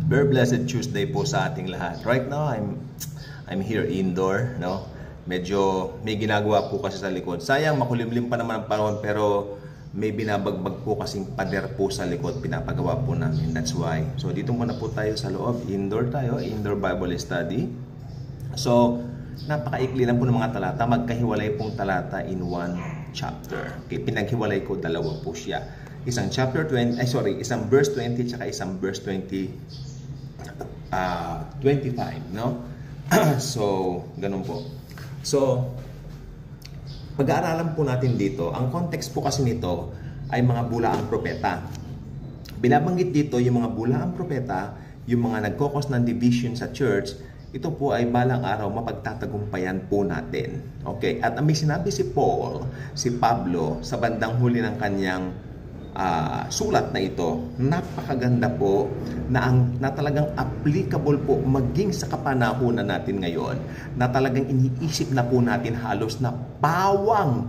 Very blessed Tuesday po sa ating lahat. Right now, I'm here indoor, no? Medyo may ginagawa po kasi sa likod. Sayang, makulimlim pa naman ang panahon, pero may binabagbag po kasing pader po sa likod, pinapagawa po namin. That's why. So, dito muna po tayo sa loob. Indoor tayo, indoor Bible study. So, napakaikli lang po ng mga talata. Magkahiwalay pong talata in one chapter. Okay, pinaghiwalay ko, dalawa po siya. Isang chapter 20, isang verse 20 tsaka isang verse 25, no? So, ganun po. So, pag-aaralan po natin dito, ang context po kasi nito ay mga bulaang propeta. Binabanggit dito yung mga bulaang propeta, yung mga nagkokos ng division sa church. Ito po ay balang araw mapagtatagumpayan po natin. Okay? At may sinabi si Pablo, sa bandang huli ng kanyang sulat na ito, napakaganda po na talagang applicable po maging sa kapanahunan natin ngayon, na talagang iniisip na po natin halos na pawang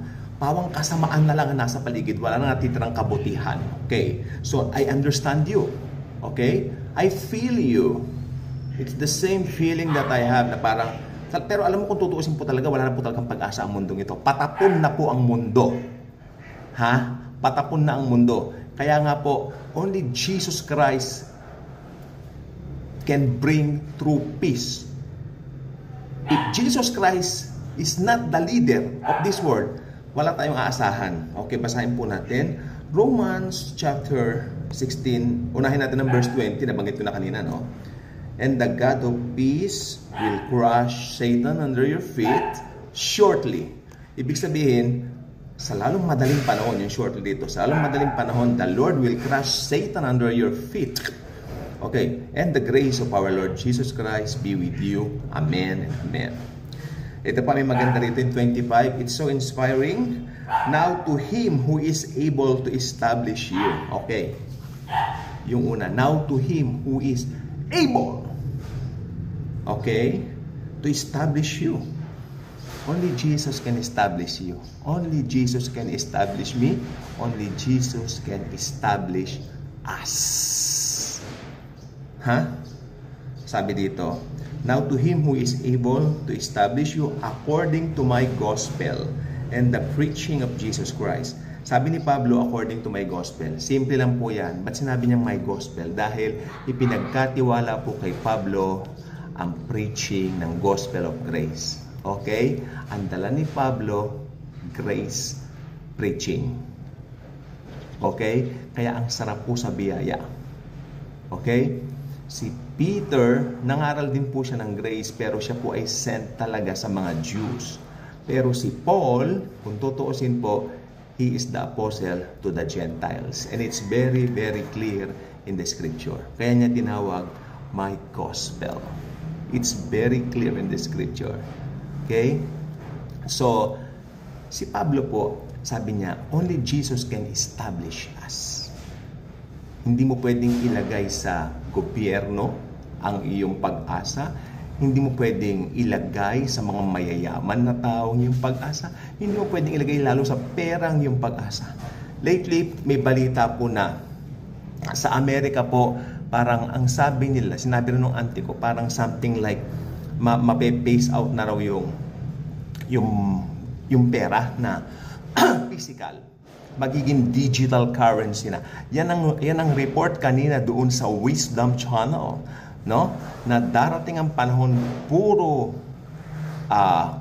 kasamaan na lang ang nasa paligid, wala na natitirang kabutihan. Okay? So, I understand you. Okay? I feel you. It's the same feeling that I have na parang, pero alam mo kung tutuusin po talaga, wala na po talagang pag-asa ang mundong ito. Patapon na po ang mundo. Ha? Patapon na ang mundo. Kaya nga po, only Jesus Christ can bring true peace. If Jesus Christ is not the leader of this world, wala tayong aasahan. Okay, basahin po natin. Romans chapter 16, unahin natin ang verse 20, nabanggit ko na kanina, no? And the God of peace will crush Satan under your feet shortly. Ibig sabihin, sa lalong madaling panahon, yung shortly dito, sa lalong madaling panahon, the Lord will crush Satan under your feet. Okay, and the grace of our Lord Jesus Christ be with you. Amen and amen. Ito pa may maganda rito in 25. It's so inspiring. Now to Him who is able to establish you. Okay, yung una, now to Him who is able, okay, to establish you. Only Jesus can establish you. Only Jesus can establish me. Only Jesus can establish us. Ha? Sabi dito, now to Him who is able to establish you according to my gospel and the preaching of Jesus Christ. Sabi ni Pablo, according to my gospel. Simple lang po yan. Ba't sinabi niya my gospel? Dahil ipinagkatiwala po kay Pablo ang preaching ng gospel of grace. Okay? Ang dala ni Pablo, grace preaching. Okay? Kaya ang sarap po sa biyaya. Okay? Si Peter, nangaral din po siya ng grace, pero siya po ay sent talaga sa mga Jews. Pero si Paul, kung tutuusin po, he is the apostle to the Gentiles. And it's very, very clear in the scripture. Kaya niya tinawag, my gospel. It's very clear in the scripture. Okay? So, si Pablo po, sabi niya, only Jesus can establish us. Hindi mo pwedeng ilagay sa gobyerno ang iyong pag-asa. Hindi mo pwedeng ilagay sa mga mayayaman na taong yung pag-asa. Hindi mo pwedeng ilagay lalo sa perang yung pag-asa. Lately, may balita po na sa Amerika po, parang ang sabi nila, sinabi rin ng auntie ko, parang something like mape-phase out na raw yung pera na physical. Magiging digital currency na. Yan ang report kanina doon sa Wisdom Channel, no? Na darating ang panahon puro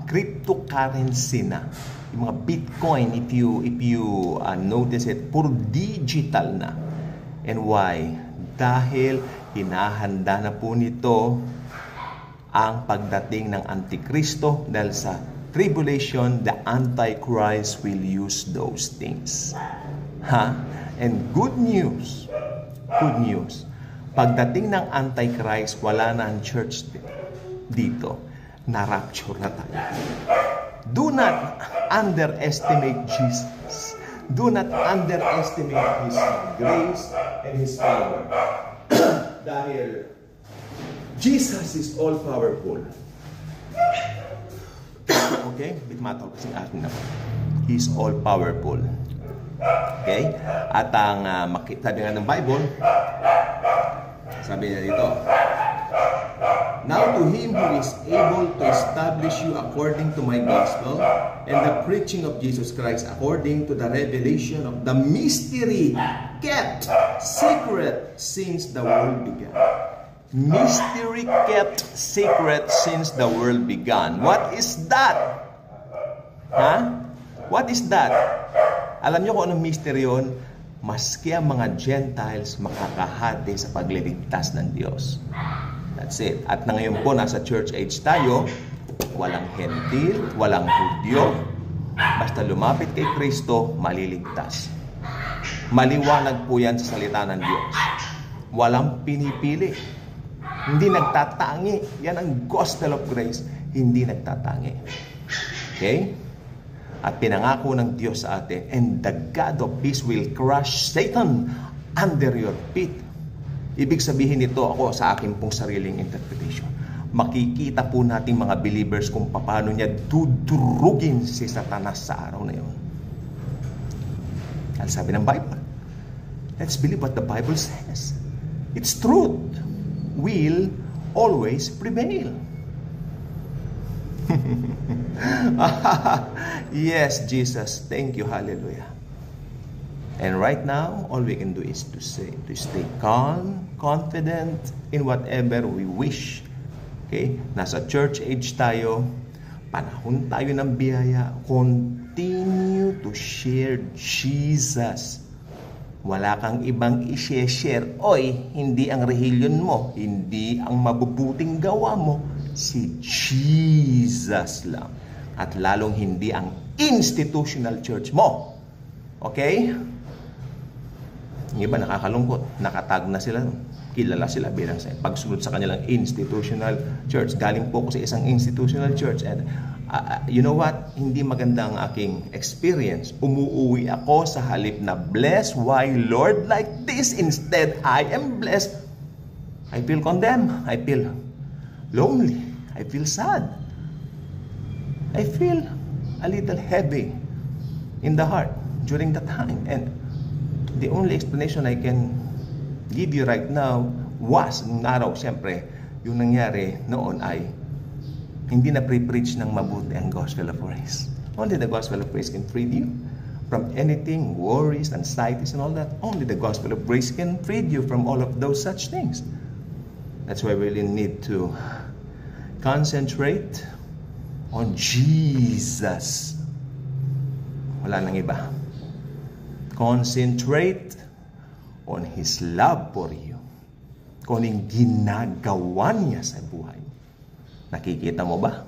cryptocurrency na. Yung mga Bitcoin, if you notice it, puro digital na. And why? Dahil hinahanda na po nito ang pagdating ng Antikristo, dahil sa tribulation, the Antichrist will use those things. Ha? And good news, pagdating ng Antichrist, wala na ang church dito. Na-rapture na tayo. Do not underestimate Jesus. Do not underestimate His grace and His power. Dahil Jesus is all-powerful. Okay? Bitmataw kasing akin na po. He's all-powerful. Okay? At ang sabi nga ng Bible, Sabi niya dito, now to him who is able to establish you according to my gospel and the preaching of Jesus Christ according to the revelation of the mystery kept secret since the world began. Mystery kept secret since the world began. What is that? What is that? Alam niyo kung anong mystery yun? Maski ang mga Gentiles makakahati sa pagliligtas ng Diyos. That's it. At na ngayon po, nasa church age tayo, walang Hentil, walang Hudyo. Basta lumapit kay Kristo, maliligtas. Maliwanag po yan sa salita ng Diyos. Walang pinipili. Hindi nagtatangi. Yan ang gospel of grace. Hindi nagtatangi. Okay? At pinangako ng Diyos sa atin, and the God of peace will crush Satan under your feet. Ibig sabihin nito, ako sa akin pong sariling interpretation, makikita po natin mga believers kung paano niya dudurugin si Satanas sa araw na yun. Ang sabi ng Bible, let's believe what the Bible says. Its truth will always prevail. Yes, Jesus. Thank you. Hallelujah. And right now, all we can do is to stay calm, confident in whatever we wish. Okay? Nasa church age tayo, panahon tayo ng biyaya, continue to share Jesus. Wala kang ibang i-share. Oy, hindi ang relihiyon mo, hindi ang mabubuting gawa mo, si Jesus lang. At lalong hindi ang institutional church mo. Okay? Yung iba nakakalungkot, nakatag na sila, kilala sila bilang sa pagsunod sa kanilang institutional church. Galing po ko sa isang institutional church, and you know what? Hindi maganda ang aking experience. Umuuwi ako sa halip na blessed. Why, Lord, like this? Instead, I am blessed. I feel condemned. I feel lonely. I feel sad. I feel a little heavy in the heart during that time. And the only explanation I can give you right now was, nung araw, siyempre, yung nangyari noon ay hindi na pre-preach ng mabuti ang gospel of grace. Only the gospel of grace can free you from anything, worries, anxieties, and all that. Only the gospel of grace can free you from all of those such things. That's why we really need to concentrate on Jesus. Wala nang iba. Concentrate on His love for you. Kung anong ginagawa niya sa buhay. Nakikita mo ba?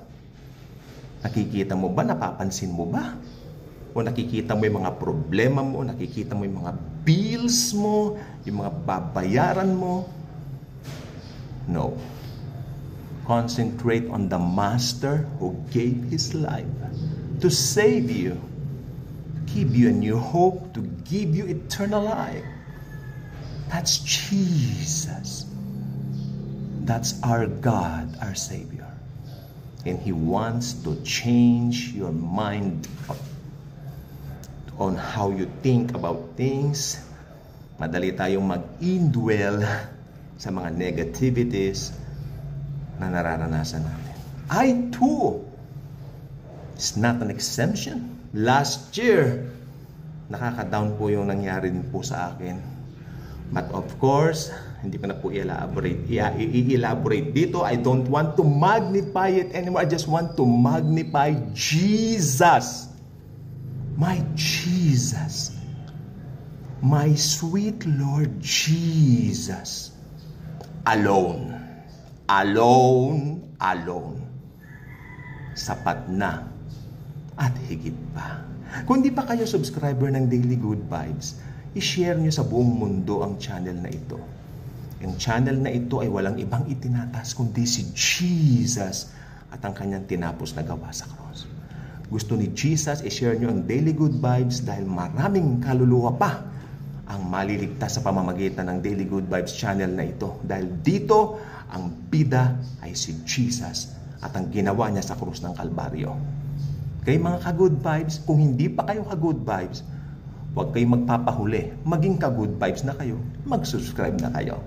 Nakikita mo ba? Napapansin mo ba? O nakikita mo yung mga problema mo? Nakikita mo yung mga bills mo? Yung mga babayaran mo? No. Concentrate on the Master who gave His life to save you, give you a new hope, to give you eternal life. That's Jesus. That's our God, our Savior. And He wants to change your mind on how you think about things. Madali tayong mag-indwell sa mga negativities na nararanasan natin. I too, it's not an exemption. Last year, nakaka-down po yung nangyari din po sa akin. But of course, hindi ko na po i-elaborate dito. I don't want to magnify it anymore. I just want to magnify Jesus. My Jesus. My sweet Lord Jesus. Alone. Alone. Alone. Sapat na. At higit pa. Kung di pa kayo subscriber ng Daily Good Vibes, i-share nyo sa buong mundo ang channel na ito. Yung channel na ito ay walang ibang itinatas kundi si Jesus at ang kanyang tinapos na gawa sa cross. Gusto ni Jesus, i-share nyo ang Daily Good Vibes dahil maraming kaluluwa pa ang maliligtas sa pamamagitan ng Daily Good Vibes channel na ito. Dahil dito, ang bida ay si Jesus at ang ginawa niya sa krus ng Kalbaryo. Kaya mga ka-good vibes, kung hindi pa kayo ka-good vibes, huwag kayong magpapahuli. Maging ka-good vibes na kayo, mag-subscribe na kayo.